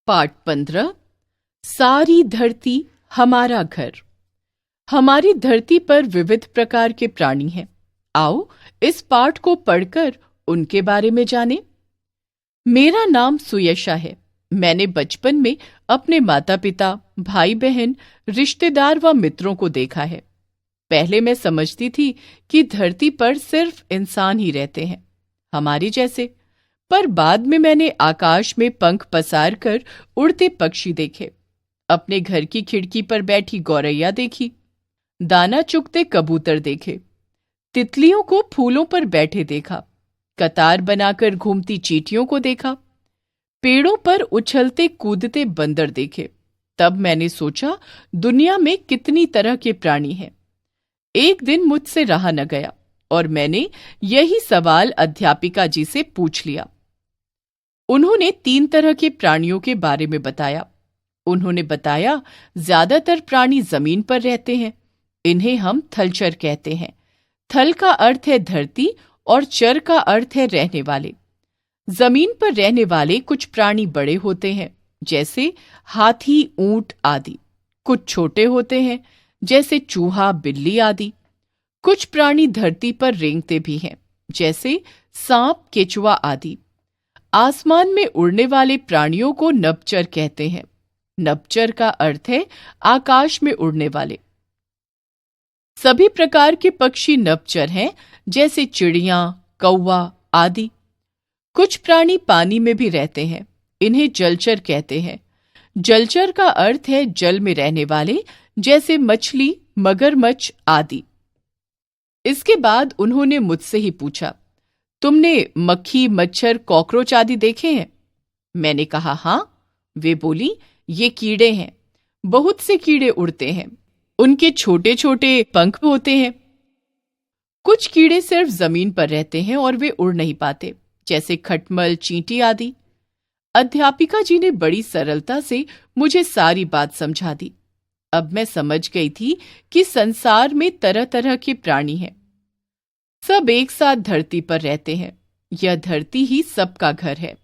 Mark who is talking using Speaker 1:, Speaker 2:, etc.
Speaker 1: पाठ 15। सारी धरती हमारा घर। हमारी धरती पर विविध प्रकार के प्राणी हैं। आओ इस पाठ को पढ़कर उनके बारे में जानें। मेरा नाम सुयशा है। मैंने बचपन में अपने माता पिता, भाई बहन, रिश्तेदार व मित्रों को देखा है। पहले मैं समझती थी कि धरती पर सिर्फ इंसान ही रहते हैं, हमारे जैसे। पर बाद में मैंने आकाश में पंख पसार कर उड़ते पक्षी देखे, अपने घर की खिड़की पर बैठी गौरैया देखी, दाना चुगते कबूतर देखे, तितलियों को फूलों पर बैठे देखा, कतार बनाकर घूमती चींटियों को देखा, पेड़ों पर उछलते कूदते बंदर देखे। तब मैंने सोचा, दुनिया में कितनी तरह के प्राणी हैं। एक दिन मुझसे रहा न गया और मैंने यही सवाल अध्यापिका जी से पूछ लिया। उन्होंने 3 तरह के प्राणियों के बारे में बताया। उन्होंने बताया, ज्यादातर प्राणी जमीन पर रहते हैं। इन्हें हम थलचर कहते हैं। थल का अर्थ है धरती और चर का अर्थ है रहने वाले। जमीन पर रहने वाले कुछ प्राणी बड़े होते हैं, जैसे हाथी, ऊंट आदि। कुछ छोटे होते हैं, जैसे चूहा, बिल्ली आदि। कुछ प्राणी धरती पर रेंगते भी हैं, जैसे सांप, केचुआ आदि। आसमान में उड़ने वाले प्राणियों को नभचर कहते हैं। नभचर का अर्थ है आकाश में उड़ने वाले। सभी प्रकार के पक्षी नभचर हैं, जैसे चिड़िया, कौवा आदि। कुछ प्राणी पानी में भी रहते हैं, इन्हें जलचर कहते हैं। जलचर का अर्थ है जल में रहने वाले, जैसे मछली, मगरमच्छ आदि। इसके बाद उन्होंने मुझसे ही पूछा, तुमने मक्खी, मच्छर, कॉकरोच आदि देखे हैं? मैंने कहा हाँ। वे बोली, ये कीड़े हैं। बहुत से कीड़े उड़ते हैं, उनके छोटे छोटे पंख होते हैं। कुछ कीड़े सिर्फ जमीन पर रहते हैं और वे उड़ नहीं पाते, जैसे खटमल, चींटी आदि। अध्यापिका जी ने बड़ी सरलता से मुझे सारी बात समझा दी। अब मैं समझ गई थी कि संसार में तरह तरह के प्राणी हैं। सब एक साथ धरती पर रहते हैं। यह धरती ही सबका घर है।